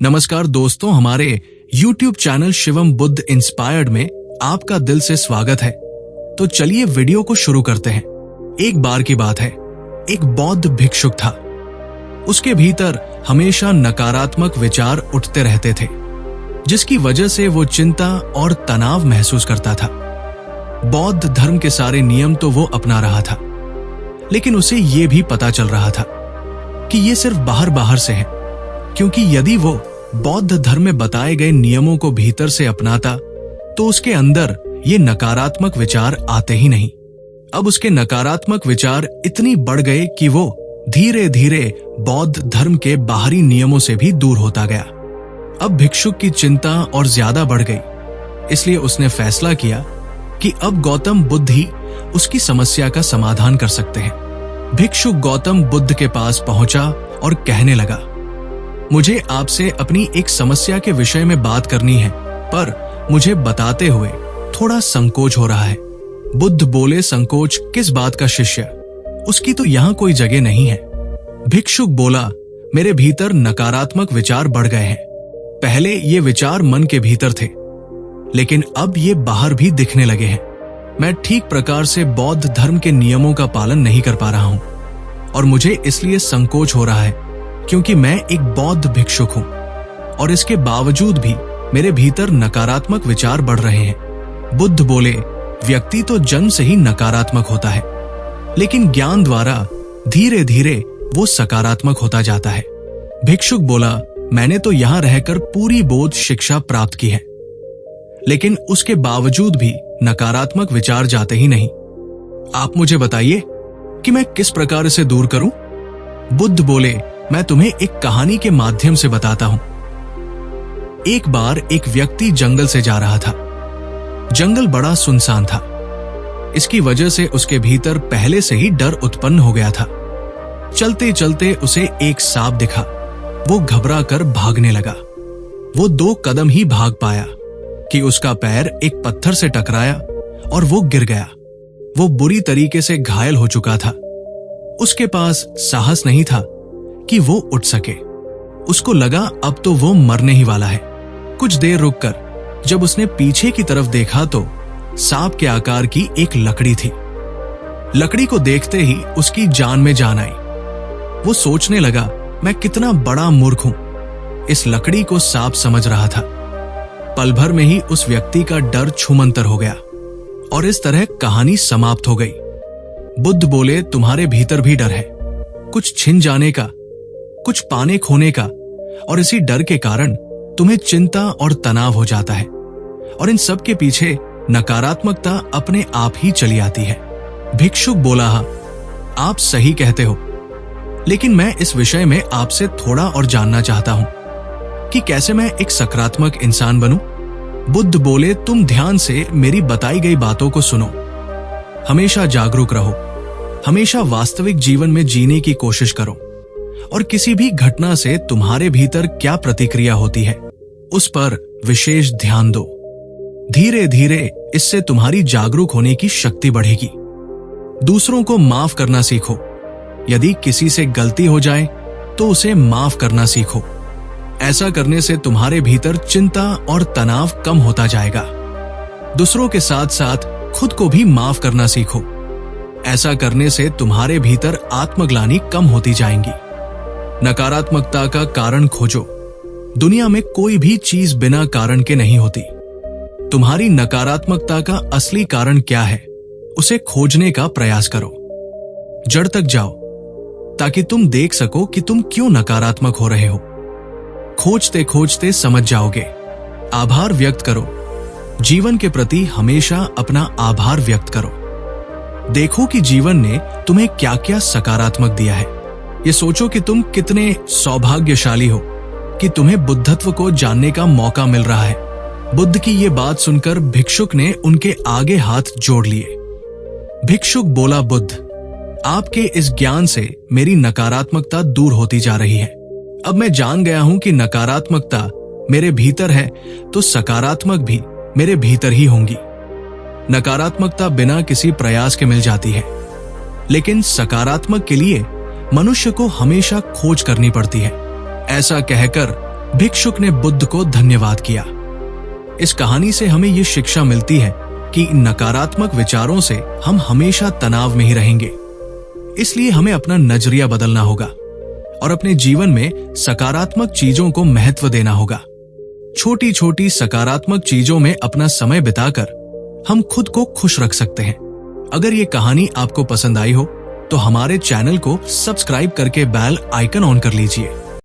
नमस्कार दोस्तों, हमारे YouTube channel Shivam Buddha inspired में आपका दिल से स्वागत है। तो चलिए वीडियो को शुरू करते हैं। एक बार की बात है, एक बौद्ध भिक्षुक था। उसके भीतर हमेशा नकारात्मक विचार उठते रहते थे, जिसकी वजह से वो चिंता और तनाव महसूस करता था। बौद्ध धर्म के सारे नियम तो वो अपना रहा था, लेकिन उसे ये भी पता चल रहा था कि ये सिर्फ बाहर से है, क्योंकि यदि वो बौद्ध धर्म में बताए गए नियमों को भीतर से अपनाता तो उसके अंदर ये नकारात्मक विचार आते ही नहीं। अब उसके नकारात्मक विचार इतनी बढ़ गए कि वो धीरे धीरे बौद्ध धर्म के बाहरी नियमों से भी दूर होता गया। अब भिक्षुक की चिंता और ज्यादा बढ़ गई, इसलिए उसने फैसला किया कि अब गौतम बुद्ध ही उसकी समस्या का समाधान कर सकते हैं। भिक्षुक गौतम बुद्ध के पास पहुंचा और कहने लगा, मुझे आपसे अपनी एक समस्या के विषय में बात करनी है, पर मुझे बताते हुए थोड़ा संकोच हो रहा है। बुद्ध बोले, संकोच किस बात का शिष्य? उसकी तो यहाँ कोई जगह नहीं है। भिक्षुक बोला, मेरे भीतर नकारात्मक विचार बढ़ गए हैं। पहले ये विचार मन के भीतर थे, लेकिन अब ये बाहर भी दिखने लगे हैं। मैं ठीक प्रकार से बौद्ध धर्म के नियमों का पालन नहीं कर पा रहा हूं, और मुझे इसलिए संकोच हो रहा है क्योंकि मैं एक बौद्ध भिक्षुक हूं, और इसके बावजूद भी मेरे भीतर नकारात्मक विचार बढ़ रहे हैं। बुद्ध बोले, व्यक्ति तो जन्म से ही नकारात्मक होता है, लेकिन ज्ञान द्वारा धीरे धीरे वो सकारात्मक होता जाता है। भिक्षुक बोला, मैंने तो यहां रहकर पूरी बौद्ध शिक्षा प्राप्त की है, लेकिन उसके बावजूद भी नकारात्मक विचार जाते ही नहीं। आप मुझे बताइए कि मैं किस प्रकार इसे दूर करूं? बुद्ध बोले, मैं तुम्हें एक कहानी के माध्यम से बताता हूं। एक बार एक व्यक्ति जंगल से जा रहा था। जंगल बड़ा सुनसान था। इसकी वजह से उसके भीतर पहले से ही डर उत्पन्न हो गया था। चलते चलते उसे एक सांप दिखा। वो घबरा कर भागने लगा। वो 2 कदम ही भाग पाया कि उसका पैर एक पत्थर से टकराया और वो गिर गया। वो बुरी तरीके से घायल हो चुका था। उसके पास साहस नहीं था कि वो उठ सके। उसको लगा अब तो वो मरने ही वाला है। कुछ देर रुककर जब उसने पीछे की तरफ देखा तो सांप के आकार की एक लकड़ी थी। लकड़ी को देखते ही उसकी जान में जान आई। वो सोचने लगा, मैं कितना बड़ा मूर्ख हूं। इस लकड़ी को सांप समझ रहा था। पल भर में ही उस व्यक्ति का डर छूमंतर हो गया, और इस तरह कहानी समाप्त हो गई। बुद्ध बोले, तुम्हारे भीतर भी डर है, कुछ छिन जाने का, कुछ पाने खोने का, और इसी डर के कारण तुम्हें चिंता और तनाव हो जाता है, और इन सब के पीछे नकारात्मकता अपने आप ही चली आती है। भिक्षुक बोला, आप सही कहते हो, लेकिन मैं इस विषय में आपसे थोड़ा और जानना चाहता हूं कि कैसे मैं एक सकारात्मक इंसान बनूं। बुद्ध बोले, तुम ध्यान से मेरी बताई गई बातों को सुनो। हमेशा जागरूक रहो, हमेशा वास्तविक जीवन में जीने की कोशिश करो, और किसी भी घटना से तुम्हारे भीतर क्या प्रतिक्रिया होती है उस पर विशेष ध्यान दो। धीरे धीरे इससे तुम्हारी जागरूक होने की शक्ति बढ़ेगी। दूसरों को माफ करना सीखो। यदि किसी से गलती हो जाए तो उसे माफ करना सीखो। ऐसा करने से तुम्हारे भीतर चिंता और तनाव कम होता जाएगा। दूसरों के साथ साथ खुद को भी माफ करना सीखो। ऐसा करने से तुम्हारे भीतर आत्मग्लानि कम होती जाएंगी। नकारात्मकता का कारण खोजो। दुनिया में कोई भी चीज बिना कारण के नहीं होती। तुम्हारी नकारात्मकता का असली कारण क्या है, उसे खोजने का प्रयास करो। जड़ तक जाओ, ताकि तुम देख सको कि तुम क्यों नकारात्मक हो रहे हो। खोजते खोजते समझ जाओगे। आभार व्यक्त करो। जीवन के प्रति हमेशा अपना आभार व्यक्त करो। देखो कि जीवन ने तुम्हें क्या क्या सकारात्मक दिया है। ये सोचो कि तुम कितने सौभाग्यशाली हो कि तुम्हें बुद्धत्व को जानने का मौका मिल रहा है। बुद्ध की ये बात सुनकर भिक्षुक ने उनके आगे हाथ जोड़ लिए। भिक्षुक बोला, बुद्ध, आपके इस ज्ञान से मेरी नकारात्मकता दूर होती जा रही है। अब मैं जान गया हूं कि नकारात्मकता मेरे भीतर है तो सकारात्मक भी मेरे भीतर ही होंगी। नकारात्मकता बिना किसी प्रयास के मिल जाती है, लेकिन सकारात्मक के लिए मनुष्य को हमेशा खोज करनी पड़ती है। ऐसा कहकर भिक्षुक ने बुद्ध को धन्यवाद किया। इस कहानी से हमें ये शिक्षा मिलती है कि नकारात्मक विचारों से हम हमेशा तनाव में ही रहेंगे। इसलिए हमें अपना नजरिया बदलना होगा और अपने जीवन में सकारात्मक चीजों को महत्व देना होगा। छोटी छोटी सकारात्मक चीजों में अपना समय बिताकर हम खुद को खुश रख सकते हैं। अगर ये कहानी आपको पसंद आई हो तो हमारे चैनल को सब्सक्राइब करके बेल आइकन ऑन कर लीजिए